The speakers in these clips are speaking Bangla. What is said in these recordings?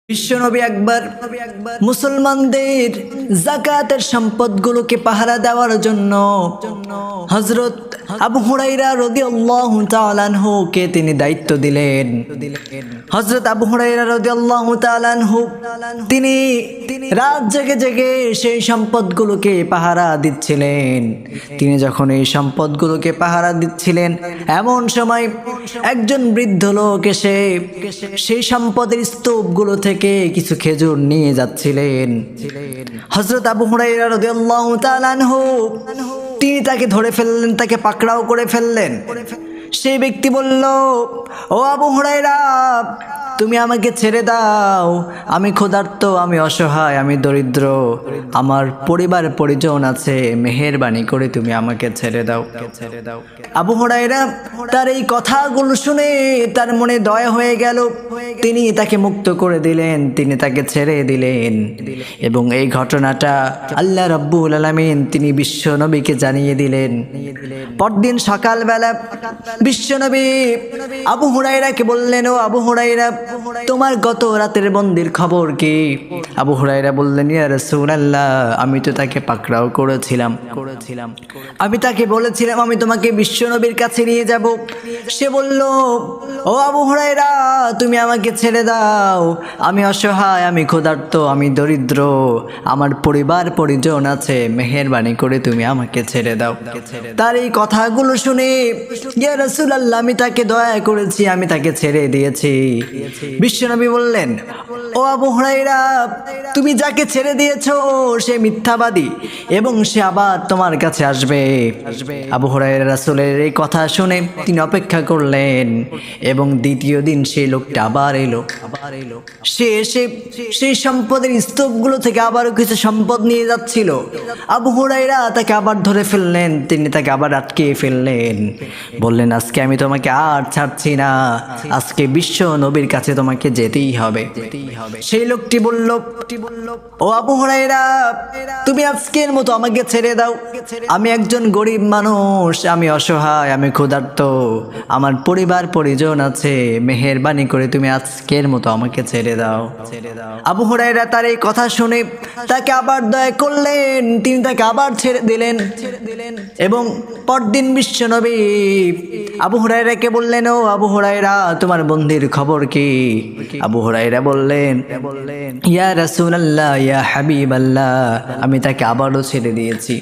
বিশ্বনবী একবার মুসলমানদের যাকাতের সম্পদগুলোকে পাহারা দেওয়ার জন্য হযরত আবু হুরায়রা রাদিয়াল্লাহু তাআলা আনহুকে তিনি দায়িত্ব দিলেন। হযরত আবু হুরায়রা রাদিয়াল্লাহু তাআলা আনহু তিনি রাত জেগে জেগে সেই সম্পদগুলোকে পাহারা দিচ্ছিলেন। তিনি যখন এই সম্পদগুলোকে পাহারা দিচ্ছিলেন, এমন সময় একজন বৃদ্ধ লোক এসে সেই সম্পদের স্তূপগুলো থেকে কিছু খেজুর নিয়ে যাচ্ছিলেন। হযরত আবু হুরায়রা রাদিয়াল্লাহু তাআলা আনহু তিনি তাকে ধরে ফেললেন, তাকে পাকড়াও করে ফেললেন। সেই ব্যক্তি বলল, ও আবু হুরায়রা, তুমি আমাকে ছেড়ে দাও, আমি ক্ষুধার্ত, আমি অসহায়, আমি দরিদ্র, আমার পরিবার পরিজন আছে, মেহেরবানি করে তুমি আমাকে ছেড়ে দাও। আবু হুরায়রা তার এই কথাগুলো শুনে তার মনে দয়া হয়ে গেল। তিনি তাকে মুক্ত করে দিলেন, তিনি তাকে ছেড়ে দিলেন। এবং এই ঘটনাটা আল্লাহ রাব্বুল আলামিন তিনি বিশ্ব নবীকে জানিয়ে দিলেন। পরদিন সকালবেলা বিশ্ব নবী আবু হুরায়রাকে বললেন, ও আবু হুরায়রা, তোমার গত রাতের বন্দির খবর কি? আবু হুরায়রা বললেন, ইয়া রাসূলুল্লাহ, আমি তো তাকে পাকড়াও করেছিলাম, আমি তাকে বলেছিলাম আমি তোমাকে বিশ্ব নবীর কাছে নিয়ে যাব। সে বলল, ও আবু হুরায়রা, তুমি আমাকে ছেড়ে দাও, আমি অসহায়, আমি ক্ষুধার্ত, আমি দরিদ্র, আমার পরিবার পরিজন আছে, মেহেরবানি করে তুমি আমাকে ছেড়ে দাও। তার এই কথাগুলো শুনে, ইয়া রাসূলুল্লাহ, আমি তাকে দয়া করেছি, আমি তাকে ছেড়ে দিয়েছি। বিশ্বনবী বললেন, ও আবু হুরায়রা, তুমি যাকে ছেড়ে দিয়েছো সে মিথ্যাবাদী এবং সে আবার তোমার কাছে আসবে। আবু হুরায়রা রাসূলের এই কথা শুনে তিনি অপেক্ষা করলেন এবং দ্বিতীয় দিন সেই লোকটা আবার এলো। সে এসে সেই সম্পদের স্তূপগুলো থেকে আবারও কিছু সম্পদ নিয়ে যাচ্ছিল। আবু হুরায়রা তাকে আবার ধরে ফেললেন, তিনি তাকে আবার আটকে ফেললেন। বললেন, আজকে আমি তোমাকে আর ছাড়ছি না, আজকে বিশ্ব নবীর কাছে তোমাকে যেতেই হবে। সেই লোকটি বলল, ও আবু হুরায়রা, তুমি আজকের মতো আমাকে ছেড়ে দাও, আমি একজন গরিব মানুষ, আমি অসহায়, আমি ক্ষুধার্ত, আমার পরিবার পরিজন আছে, মেহেরবানি করে তুমি আজকের মতো আমাকে ছেড়ে দাও। আবু হুরায়রা তার এই কথা শুনে তাকে আবার দয়া করলেন, তিনি তাকে আবার ছেড়ে দিলেন। এবং পরদিন বিশ্ব নবী আবু হুরায়রাকে বললেন, ও আবু হুরায়রা, তোমার বন্দির খবর কি? আবু হুরায়রা বললেন, ইয়া রাসূলুল্লাহ, ইয়া হাবিবাল্লাহ, আমি তাকে আবারও ছেড়ে দিয়েছি,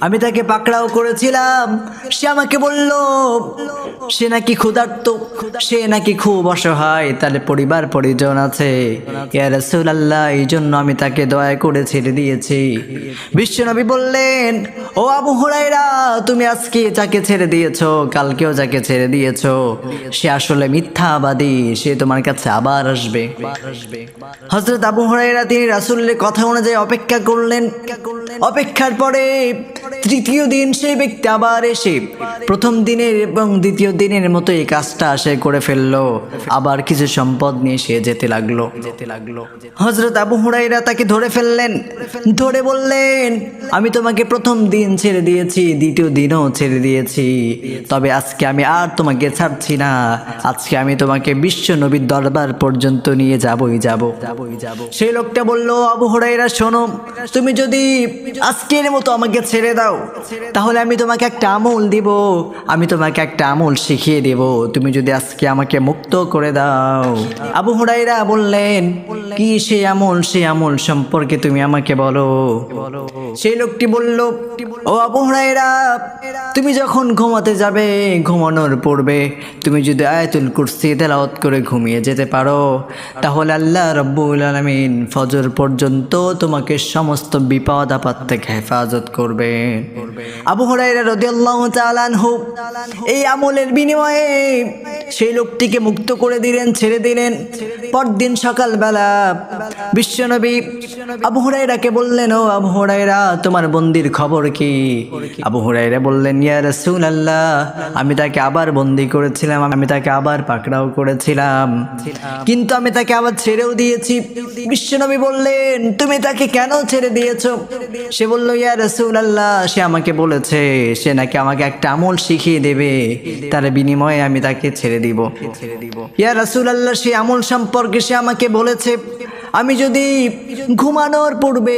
আমি তাকে পাকড়াও করেছিলাম। সে আমাকে বলল সে নাকি ক্ষুধার্ত, সে নাকি খুব অসহায়, তার পরিবার পরিজন আছে। ইয়া রাসূলুল্লাহ, এই জন্য আমি তাকে দয়া করে ছেড়ে দিয়েছি। বিশ্বনবী বললেন, ও আবু হুরায়রা, তুমি আজকে যাকে ছেড়ে দিয়েছো, কালকেও যাকে ছেড়ে দিয়েছো, সে আসলে মিথ্যাবাদী, সে তোমার কাছে আবার আসবে। হযরত আবু হুরায়রা তিনি রাসূলের কথা অনুযায়ী অপেক্ষা করলেন। অপেক্ষার পরে তৃতীয় দিন সেই ব্যক্তি আবার এসে প্রথম দিনের এবং দ্বিতীয় দিনের মতো এই কাজটা সে করে ফেললো। আবার কিছু সম্পদ নিয়ে সে যেতে লাগলো। হযরত আবু হুরায়রা তাকে ধরে ফেললেন, ধরে বললেন, আমি তোমাকে প্রথম দিন ছেড়ে দিয়েছি, দ্বিতীয় দিনও ছেড়ে দিয়েছি, তবে আজকে আমি আর তোমাকে ছাড়ছি না, আজকে আমি তোমাকে বিশ্ব নবীর দরবার পর্যন্ত নিয়ে যাবই যাব। সেই লোকটা বলল, আবু হুরায়রা, শোনো, তুমি যদি আজকের মতো আমাকে ছেড়ে দাও, তাহলে আমি তোমাকে একটা আমল দিব, আমি তোমাকে একটা আমল শিখিয়ে দেব, তুমি যদি আজকে আমাকে মুক্ত করে দাও। আবু হুরায়রা বললেন, কি সেই আমল? সেই আমল সম্পর্কে তুমি আমাকে বলো। সেই লোকটি বলল, ও আবু হুরায়রা, তুমি যখন ঘুমাতে যাবে, ঘুমানোর পূর্বে তুমি যদি আয়াতুল কুরসি তেলাওয়াত করে ঘুমিয়ে যেতে পারো, তাহলে আল্লাহ রাব্বুল আলামিন ফজর পর্যন্ত তোমাকে সমস্ত বিপদ আপদ থেকে হেফাজত করবে। আবু হুরায়রা রাদিয়াল্লাহু তাআলা আনহু এই আমলের বিনিময়ে সেই লোকটিকে মুক্ত করে দিলেন, ছেড়ে দিলেন। পরদিন সকালবেলা বিশ্বনবী আবু হুরায়রাকে বললেন, ও আবু হুরায়রা, তোমার বন্দির খবর কি? আবু হুরায়রা বললেন, ইয়া রাসূলুল্লাহ, আমি তাকে আবার বন্দী করেছিলাম, আমি তাকে আবার পাকড়াও করেছিলাম, কিন্তু আমি তাকে আবার ছেড়েও দিয়েছি। বিশ্বনবী বললেন, তুমি তাকে কেন ছেড়ে দিয়েছো? সে বলল, ইয়া রাসূলুল্লাহ, সে আমাকে বলেছে সে নাকি আমাকে একটা আমল শিখিয়ে দেবে, তার বিনিময়ে আমি তাকে ছেড়ে দিব। ইয়া রাসূলুল্লাহ, সে আমল সম্পর্কে সে আমাকে বলেছে আমি যদি ঘুমানোর পূর্বে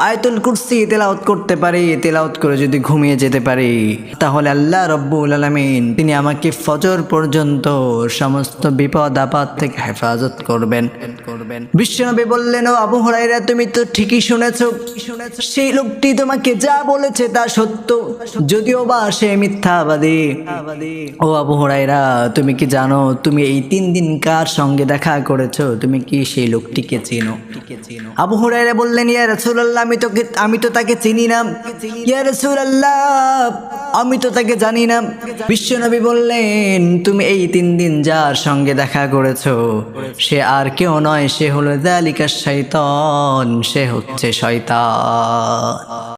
আয়াতুল কুরসি তেলাওয়াত করতে পারি, তেলাওয়াত করে যদি ঘুমিয়ে যেতে পারি, তাহলে আল্লাহ রাব্বুল আলামিন তিনি আমাকে ফজর পর্যন্ত সমস্ত বিপদ আপদ থেকে হেফাজত করবেন। বিশ্বনবী বললেন, ও আবু হুরায়রা, তুমি তো ঠিকই শুনেছো, সেই লোকটি তোমাকে যা বলেছে তা সত্য, যদিও বা সে মিথ্যাবাদী। ও আবু হুরায়রা, তুমি কি জানো তুমি এই 3 দিন কার সঙ্গে দেখা করেছো? তুমি কি সেই লোকটিকে চিনো? আবু হুরায়রা বললেন, ইয়া রাসূলুল্লাহ, আমি তো তাকে চিনি না। ইয়া রাসূলুল্লাহ, আমি তো তাকে জানি না। বিশ্বনবী বললেন, তুমি এই 3 দিন যার সঙ্গে দেখা করেছো সে আর কেউ নয়, সে হলো যালিকা শাইতান, সে হচ্ছে শয়তান।